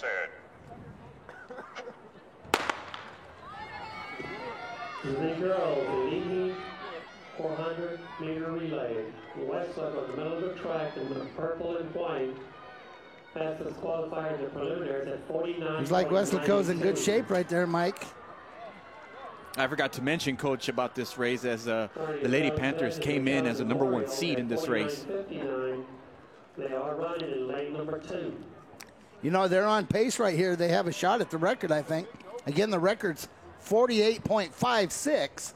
Set. The girls, the 400-meter relay. Westlook on the middle of the track in the purple and white. Fastest qualifier in the preliminaries at 49. He's like Westlaco's in good shape right there, Mike. I forgot to mention, Coach, about this race as the Lady Panthers came in as the #1 seed in this race. They are running in lane number 2. You know, they're on pace right here. They have a shot at the record, I think. Again, the record's 48.56,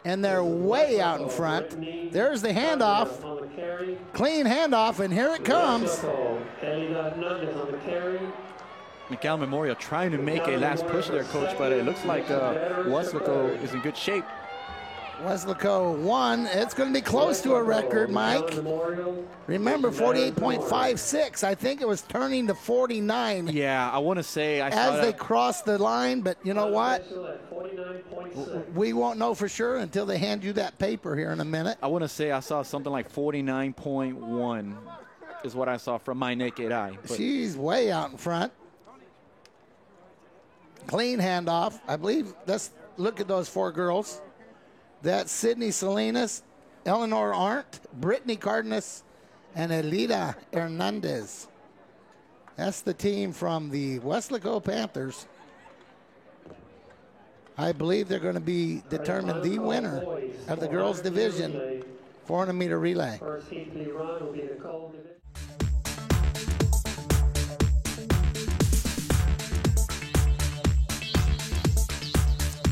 and they're way out in front. There's the handoff. Clean handoff, and here it comes. McAllen Memorial trying to make a last push there, Coach, but it looks like Weslaco is in good shape. Weslaco won. It's going to be close to a record, Mike. Remember, 48.56. I think it was turning to 49. Yeah, I want to say I saw as they crossed the line, but you know what? We won't know for sure until they hand you that paper here in a minute. I want to say I saw something like 49.1 is what I saw from my naked eye. But she's way out in front. Clean handoff. I believe, let's look at those 4 girls. That's Sydney Salinas, Eleanor Arndt, Brittany Cardenas, and Elida Hernandez. That's the team from the Weslaco Panthers. I believe they're going to be determined the winner of the girls' division 400-meter relay. First heat to be run will be the Cole division.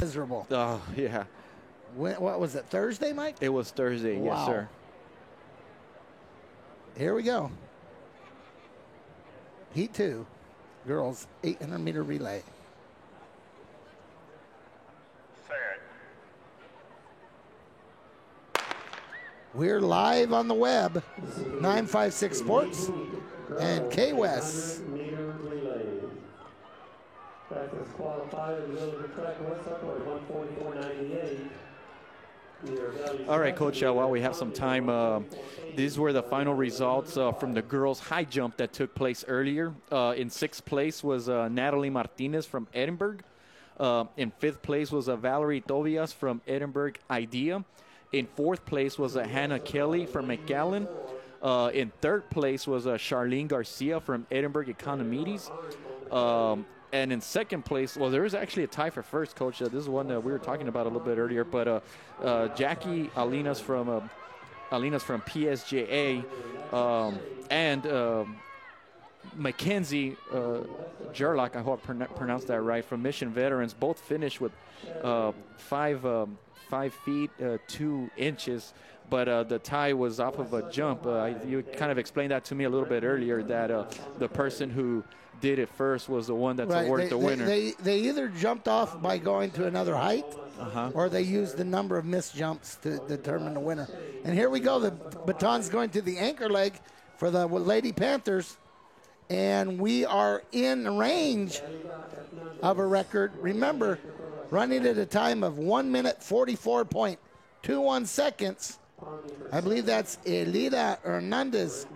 Miserable. Oh, yeah. What was it, Thursday, Mike? It was Thursday, wow. Yes, sir. Here we go. Heat 2, girls 800-meter relay. Set. We're live on the web, 956 Sports and K-West. Fastest qualifier in the middle of the track, Westlaco at 144.98. All right, Coach, while we have some time, these were the final results from the girls' high jump that took place earlier. In 6th place was Natalie Martinez from Edinburgh. In 5th place was Valerie Tobias from Edinburgh IDEA. In 4th place was Hannah Kelly from McAllen. In 3rd place was Charlene Garcia from Edinburgh Economides. And in 2nd place, well, there was actually a tie for 1st, Coach. This is one that we were talking about a little bit earlier. But Jackie Alinas from PSJA and Mackenzie Gerlach, I hope I pronounced that right, from Mission Veterans, both finished with 5 feet 2 inches. But the tie was off of a jump. You kind of explained that to me a little bit earlier, that the person who did it first was the one that's awarded the winner. They either jumped off by going to another height, or they used the number of missed jumps to determine the winner. And here we go. The baton's going to the anchor leg for the Lady Panthers, and we are in range of a record. Remember, running at a time of 1 minute 44.21 seconds. I believe that's Elida Hernandez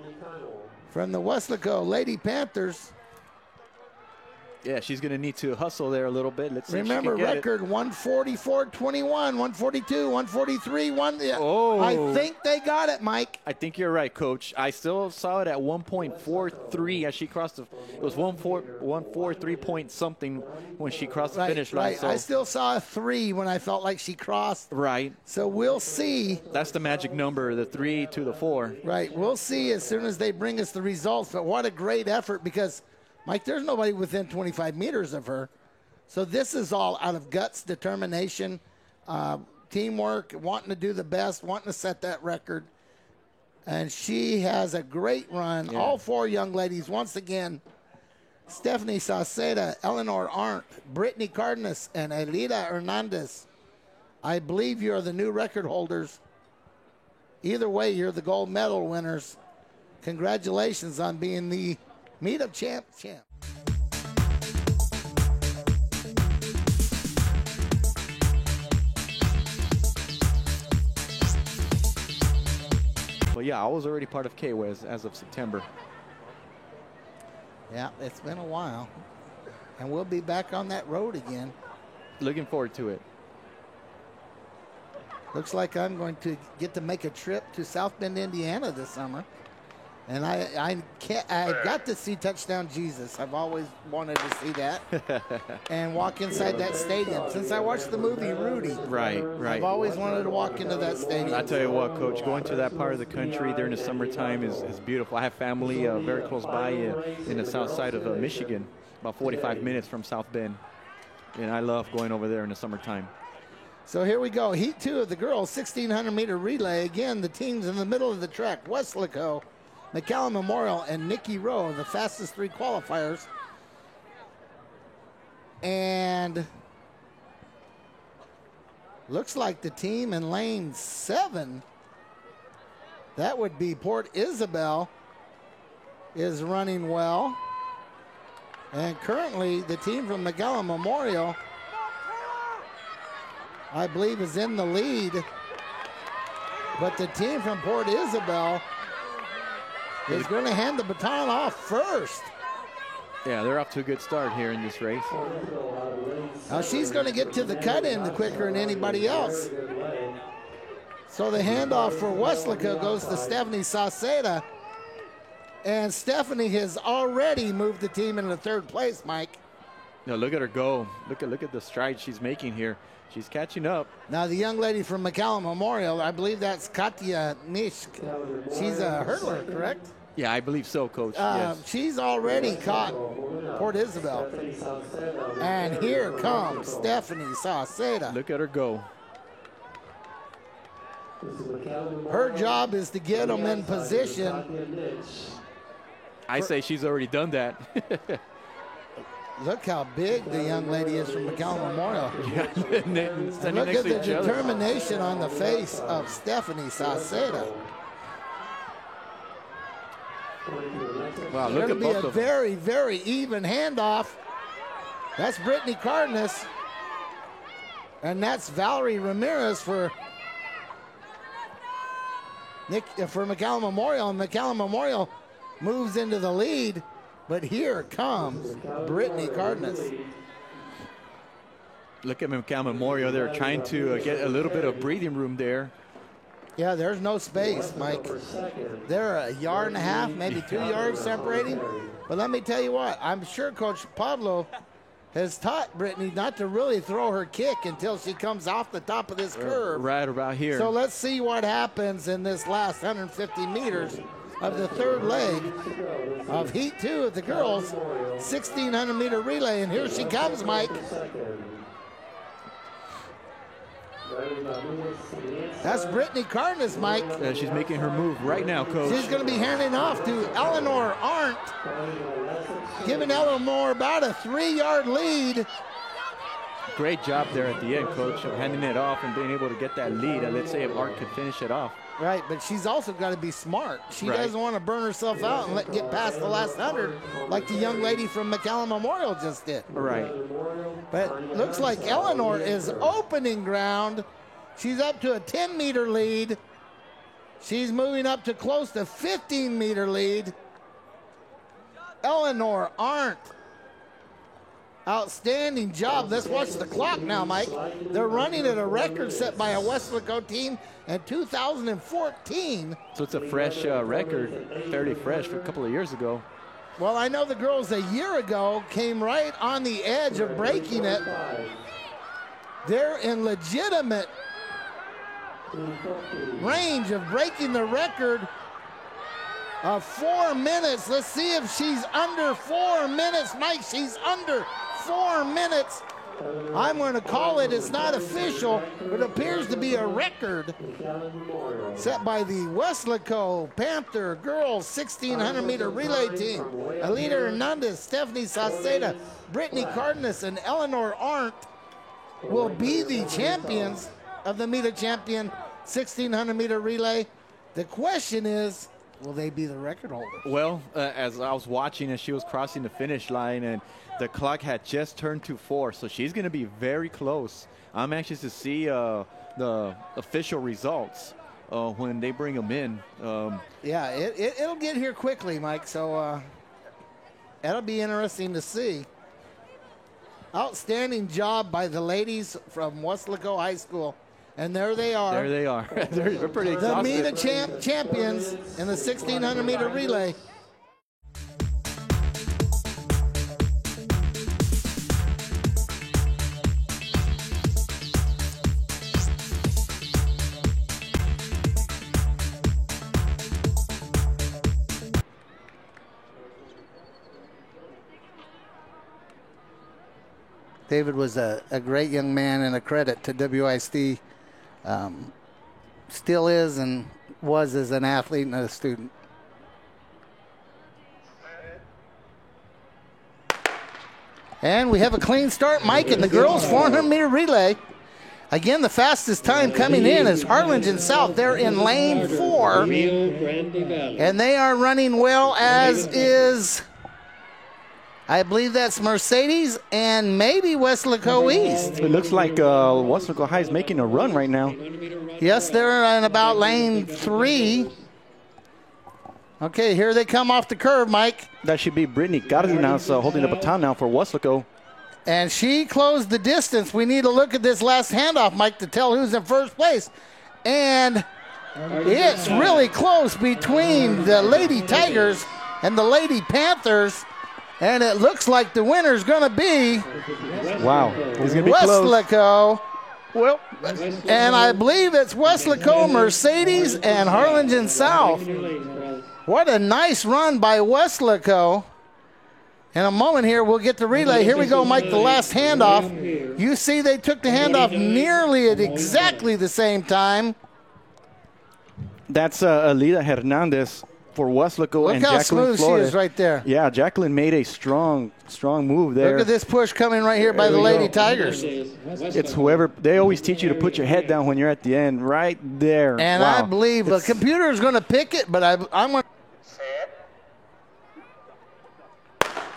from the Weslaco Lady Panthers. Yeah, she's going to need to hustle there a little bit. Let's see. Remember, if she can get record 144.21, 142, 143. Oh. I think they got it, Mike. I think you're right, Coach. I still saw it at 1.43 as she crossed. It was 143 point something when she crossed the finish line. Right. So. I still saw a 3 when I felt like she crossed. Right. So we'll see. That's the magic number, the 3 to the 4. Right. We'll see as soon as they bring us the results. But what a great effort, because Mike, there's nobody within 25 meters of her. So this is all out of guts, determination, teamwork, wanting to do the best, wanting to set that record. And she has a great run. Yeah. All 4 young ladies, once again, Stephanie Sauceda, Eleanor Arndt, Brittany Cardenas, and Elida Hernandez. I believe you're the new record holders. Either way, you're the gold medal winners. Congratulations on being the meet-up champ. Well, yeah, I was already part of K-Wes as of September. Yeah, it's been a while. And we'll be back on that road again. Looking forward to it. Looks like I'm going to get to make a trip to South Bend, Indiana this summer. And I got to see Touchdown Jesus. I've always wanted to see that. And walk inside that stadium. Since I watched the movie Rudy. Right. I've always wanted to walk into that stadium. I tell you what, Coach, going to that part of the country during the summertime is beautiful. I have family very close by in the south side of Michigan, about 45 minutes from South Bend. And I love going over there in the summertime. So here we go. Heat 2 of the girls 1,600-meter relay. Again, the teams in the middle of the track. Weslaco, McCallum Memorial, and Nikki Rowe, the fastest 3 qualifiers. And looks like the team in lane 7, that would be Port Isabel, is running well. And currently the team from McCallum Memorial, I believe, is in the lead. But the team from Port Isabel is going to hand the baton off first. Yeah, they're off to a good start here in this race. Now she's going to get to the cut-in quicker than anybody else. So the handoff for Weslaco goes to Stephanie Sauceda. And Stephanie has already moved the team into 3rd place, Mike. No, look at her go. Look at the stride she's making here. She's catching up. Now the young lady from McCallum Memorial, I believe that's Katya Mishk. She's a hurdler, correct? Yeah, I believe so, Coach. Yes. She's already caught Port Isabel. And here comes Stephanie Sauceda. Look at her go. Her job is to get them in position. I say she's already done that. Look how big the young lady is from McCallum Memorial. And look at the determination on the face of Stephanie Sauceda. Wow, look It'll at be both a of them. very, very even handoff. That's Brittany Cardenas. And that's Valerie Ramirez for McCallum Memorial. And McCallum Memorial moves into the lead. But here comes Brittany Cardenas. Look at McCallum Memorial. They're trying to get a little bit of breathing room there. Yeah, there's no space, Mike. They're a yard and a half, maybe 2 yards separating. But let me tell you what, I'm sure Coach Pablo has taught Brittany not to really throw her kick until she comes off the top of this curve. Right about here. So let's see what happens in this last 150 meters of the 3rd leg of Heat 2 of the girls 1,600-meter relay. And here she comes, Mike. That's Brittany Cardenas, Mike. She's making her move right now, Coach. She's going to be handing off to Eleanor Arndt, giving Eleanor about a 3-yard lead. Great job there at the end, Coach, of handing it off and being able to get that lead. And let's say if Arndt could finish it off. Right, but she's also got to be smart. She doesn't want to burn herself out and get past the last 100 like the young lady from McCallum Memorial just did. Right. But looks like Eleanor is opening ground. She's up to a 10-meter lead. She's moving up to close to 15-meter lead. Eleanor Arndt. Outstanding job. Let's watch the clock now, Mike. They're running at a record set by a Weslaco team in 2014. So it's a fresh record, fairly fresh, from a couple of years ago. Well, I know the girls a year ago came right on the edge of breaking it. They're in legitimate range of breaking the record of 4 minutes. Let's see if she's under 4 minutes. Mike, she's under 4 minutes. I'm going to call it. It's not official, but it appears to be a record set by the Weslaco Panther girls 1,600-meter relay team. Alita Hernandez, Stephanie Sauceda, Brittany Cardenas, and Eleanor Arndt will be the champions of the Meta Champion 1,600-meter relay. The question is, will they be the record holder? Well, as I was watching as she was crossing the finish line, and the clock had just turned to 4, so she's going to be very close. I'm anxious to see the official results when they bring them in. Yeah, it'll get here quickly, Mike. So That'll be interesting to see. Outstanding job by the ladies from Weslaco High School. And there they are. There they are. They're pretty exhausted. The MEDA champions in the 1,600-meter relay. David was a great young man and a credit to WISD. Still is and was as an athlete and a student. And we have a clean start, Mike, in the girls' 400-meter relay. Again, the fastest time coming in is Harlingen South. They're in lane 4. And they are running well, as is, I believe that's Mercedes and maybe Weslaco East. It looks like Weslaco High is making a run right now. Yes, they're in about lane 3. Okay, here they come off the curve, Mike. That should be Brittany Cardenas holding the baton now for Weslaco. And she closed the distance. We need to look at this last handoff, Mike, to tell who's in first place. And it's really close between the Lady Tigers and the Lady Panthers. And it looks like the winner's going to be Weslaco. Well, and I believe it's Weslaco, Mercedes, and Harlingen South. What a nice run by Weslaco. In a moment here, we'll get the relay. Here we go, Mike, the last handoff. You see they took the handoff nearly at exactly the same time. That's Alida Hernandez for Weslaco. Look and how Jacqueline smooth Flores. she is right there. Yeah, Jacqueline made a strong move there. Look at this push coming right here by the Lady Tigers. It's whoever, they always teach you to put your head down when you're at the end, right there. And wow. I believe the computer is going to pick it, but I'm going to.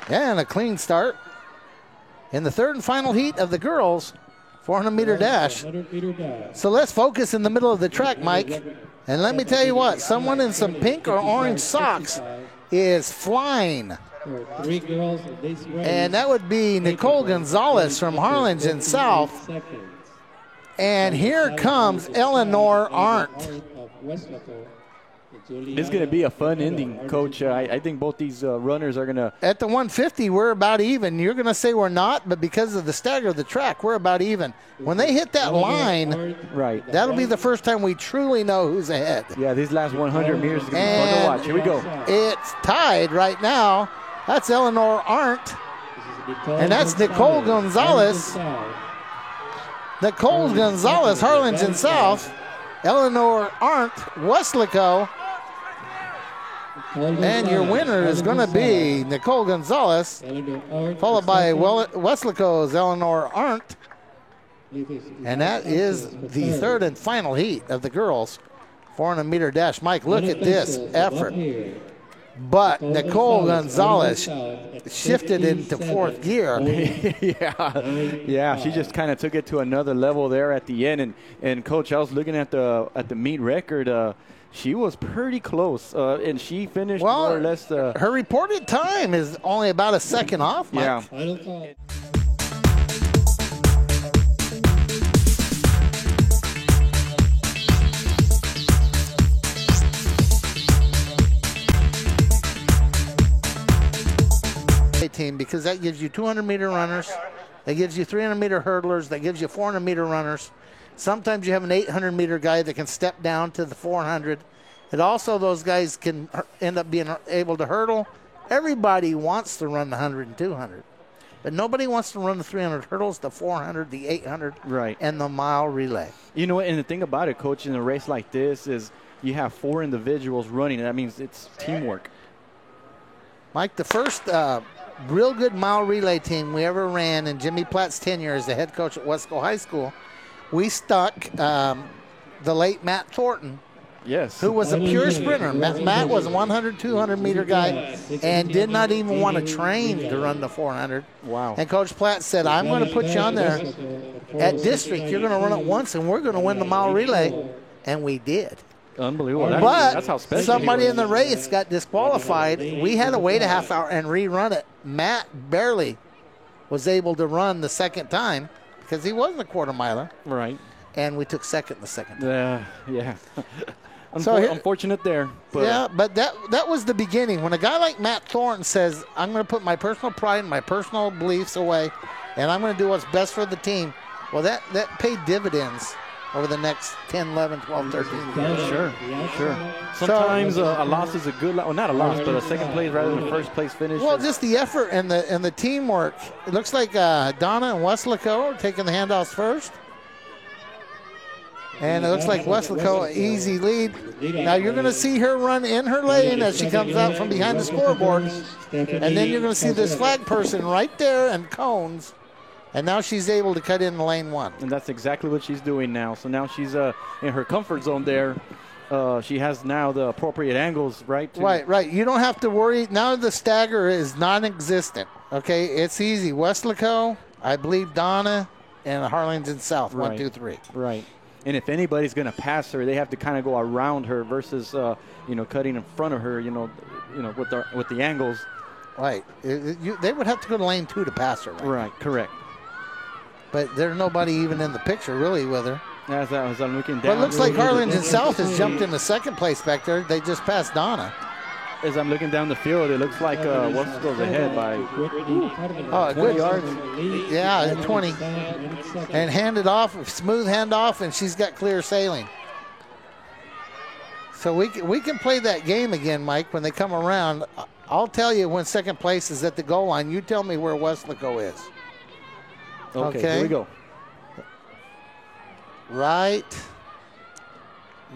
Yeah, and a clean start in the third and final heat of the girls' 400-meter dash. So let's focus in the middle of the track, Mike. And let me tell you what, someone in some pink or orange socks is flying. And that would be Nicole Gonzalez from Harlingen South. And here comes Eleanor Arndt. This is going to be a fun ending, Coach. I think both these runners are going to... At the 150, we're about even. You're going to say we're not, but because of the stagger of the track, we're about even. When they hit that line, right, that'll be the first time we truly know who's ahead. Yeah, these last 100 meters are going to be fun to watch. Here we go. It's tied right now. That's Eleanor Arndt, and that's Nicole Gonzalez. Nicole Gonzalez, Harlingen South. Eleanor Arndt, Weslaco. And your winner is going to be Nicole Gonzalez, followed by Weslaco's Eleanor Arndt. And that is the third and final heat of the girls' 400-meter dash. Mike, look at this effort. But Nicole Gonzalez shifted into fourth gear. Yeah, she just kind of took it to another level there at the end. And Coach, I was looking at the meet record. She was pretty close, and she finished more or less. Her reported time is only about a second off, Mike. Yeah. Team, because that gives you 200-meter runners, that gives you 300-meter hurdlers, that gives you 400-meter runners. Sometimes you have an 800-meter guy that can step down to the 400. And also those guys can end up being able to hurdle. Everybody wants to run the 100 and 200. But nobody wants to run the 300 hurdles, the 400, the 800, right, and the mile relay. You know, and the thing about it, Coach, in a race like this is you have 4 individuals running. That means it's teamwork. Mike, the first real good mile relay team we ever ran in Jimmy Platt's tenure as the head coach at Weslaco High School, we stuck the late Matt Thornton, yes, who was a pure sprinter. Matt was a 100, 200-meter guy and did not even want to train to run the 400. Wow. And Coach Platt said, I'm going to put you on there at district. You're going to run it once, and we're going to win the mile relay. And we did. Unbelievable. But that's how special somebody he in the race got disqualified. We had to wait a half hour and rerun it. Matt barely was able to run the second time because he wasn't a quarter miler. Right. And we took second the second time. Yeah. Unfortunate there. But yeah, but that was the beginning. When a guy like Matt Thornton says, I'm going to put my personal pride and my personal beliefs away, and I'm going to do what's best for the team, well, that paid dividends over the next 10, 11, 12, 13 years. Sure. Sometimes a loss is a good loss. Well, not a loss, but a second place rather than a first place finish. Well, just the effort and the teamwork. It looks like Donna and Westlaco are taking the handoffs first. And it looks like Westlaco, easy lead. Now you're going to see her run in her lane as she comes out from behind the scoreboard. And then you're going to see this flag person right there and cones. And now she's able to cut in lane 1. And that's exactly what she's doing now. So now she's in her comfort zone there. She has now the appropriate angles, right? Right. You don't have to worry. Now the stagger is non-existent. Okay, it's easy. Westlaco, I believe Donna, and Harlingen South, 1, 2, 3. Right. And if anybody's going to pass her, they have to kind of go around her versus, cutting in front of her, with the angles. Right. They would have to go to lane 2 to pass her. Right. Correct. But there's nobody even in the picture really with her. As I'm looking down. But it looks like Harlingen South has jumped into second place back there. They just passed Donna. As I'm looking down the field, it looks like Westlaco's ahead by 20 yards. Yeah, 20. And handed off, smooth handoff, and she's got clear sailing. So we can play that game again, Mike, when they come around. I'll tell you when second place is at the goal line. You tell me where Westlaco is. Okay, here we go. Right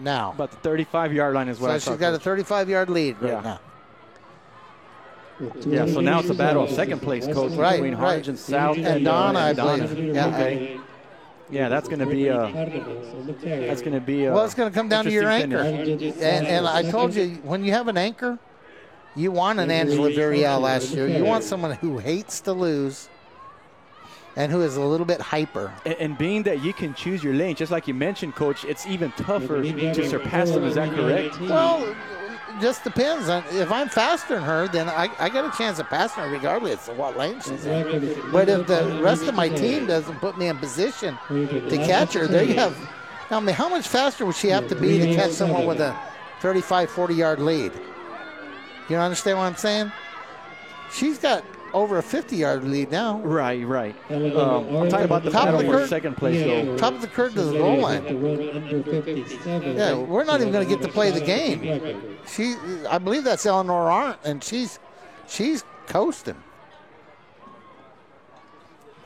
now. About the 35-yard line is what I saw. So she's got a 35-yard lead right now. Yeah, so now it's a battle of second place, Coach, between Harlingen South and Donna, I believe. Yeah. Okay. Yeah, that's going to be well, it's going to come down to your anchor. And I told you, when you have an anchor, you want an Angela Villarreal last year. You want someone who hates to lose and who is a little bit hyper. And being that you can choose your lane, just like you mentioned, Coach, it's even tougher to surpass them. Is that correct? Well, it just depends. If I'm faster than her, then I got a chance of passing her regardless of what lane she's in. But if the rest of my team doesn't put me in position to catch her, there you have. Now, how much faster would she have to be to catch someone with a 35, 40-yard lead? You understand what I'm saying? She's got over a 50-yard lead now. Right. I'm talking about the battle for second place, though. Top of the curve to the goal line. Yeah, we're not even going to get to play the game. I believe that's Eleanor Arndt, and she's coasting.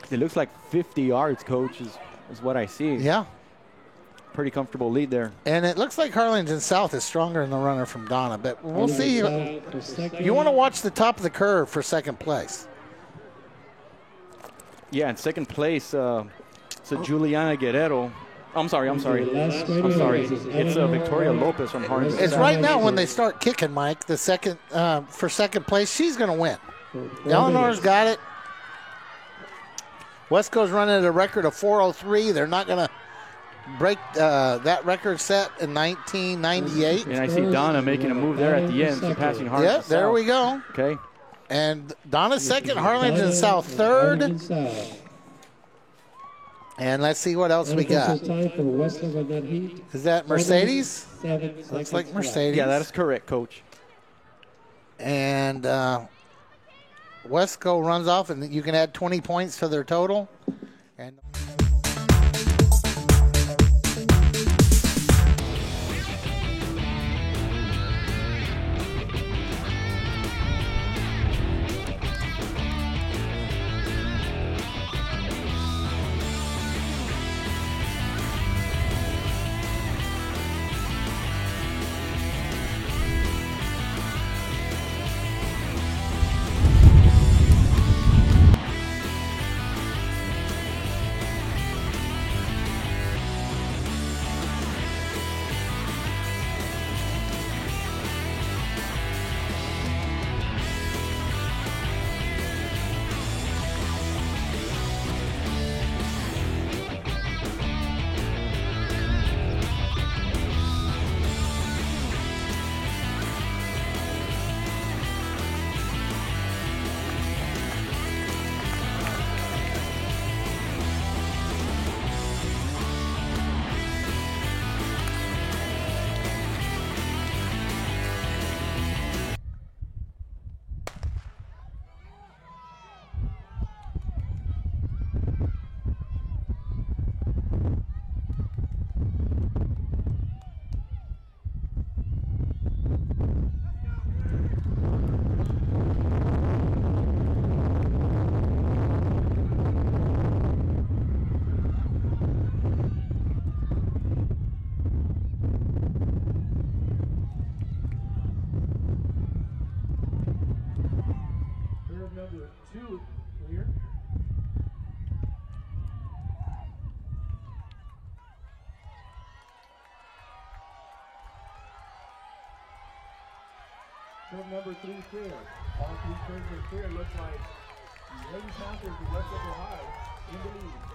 It looks like 50 yards, Coach, is what I see. Yeah. Pretty comfortable lead there. And it looks like Harlingen South is stronger than the runner from Donna, but we'll see. You want to watch the top of the curve for second place. Yeah, in second place, so Juliana Guerrero. I'm sorry. It's Victoria Lopez from Harlingen South. It's right now when they start kicking, Mike, the second for second place. She's going to win. Eleanor's got it. Westco's running at a record of 4:03. They're not going to break that record set in 1998. And I see Donna making a move there at the end, surpassing Harlingen South. Yeah, there we go. Okay. And Donna's second, Harlingen South third. And let's see what else we got. Is that Mercedes? Looks like Mercedes. Yeah, that is correct, Coach. And Westco runs off, and you can add 20 points to their total. And to 2, clear. Curve number 3 clear. All 3 curves are clear. Looks like the Lady Panthers of West Upper High in the lead.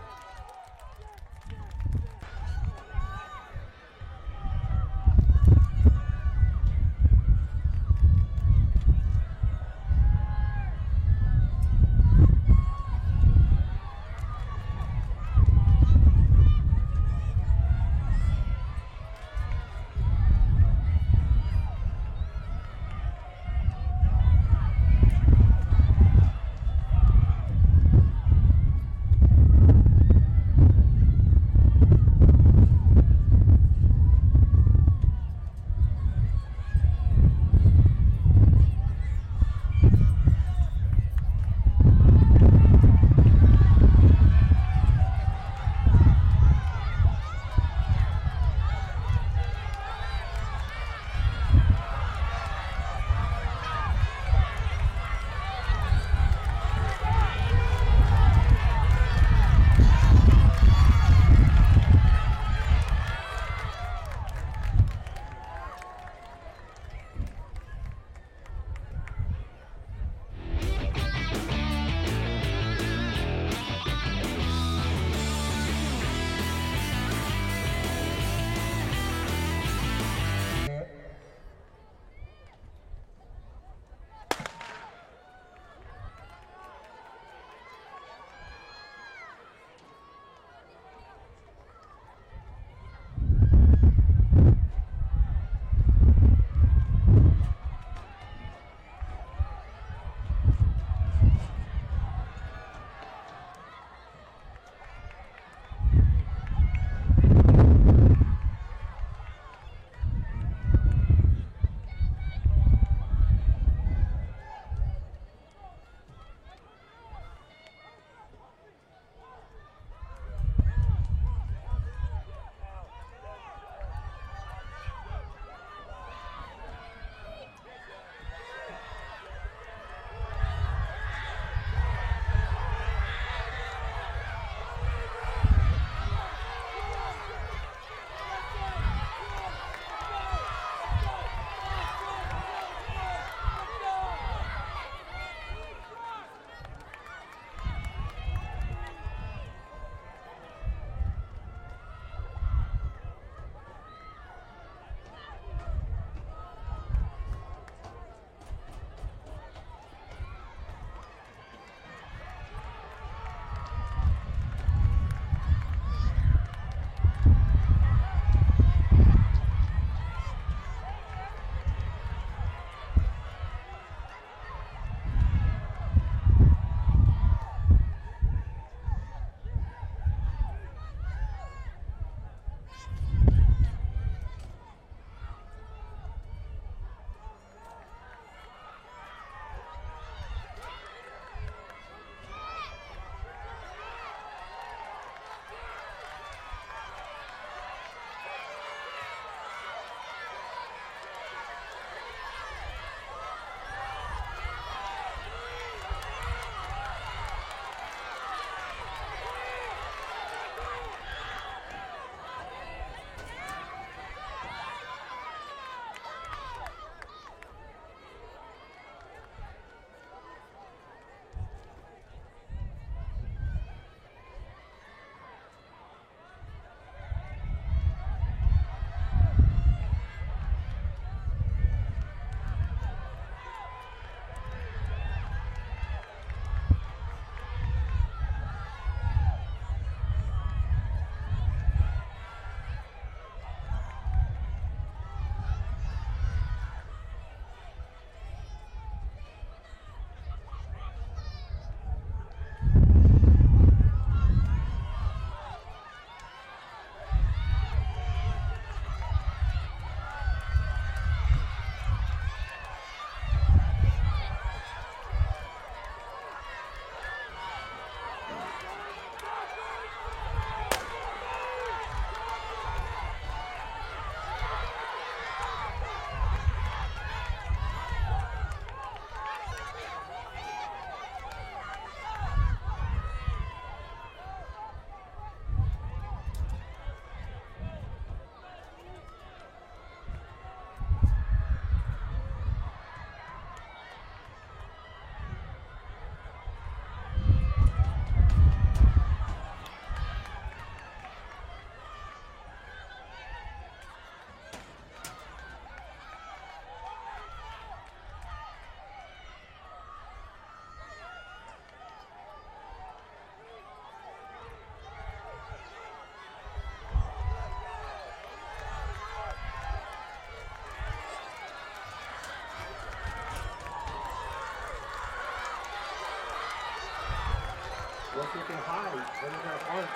West Central High, running that arc.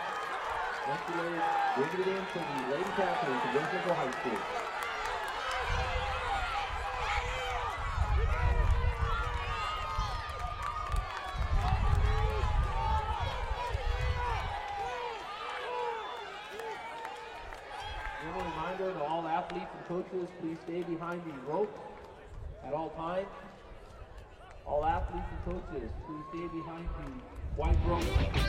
Yesterday, bringing it in for the Lady Captains of West Central High School. A reminder to all athletes and coaches, please stay behind the rope at all times. All athletes and coaches, please stay behind the white rope.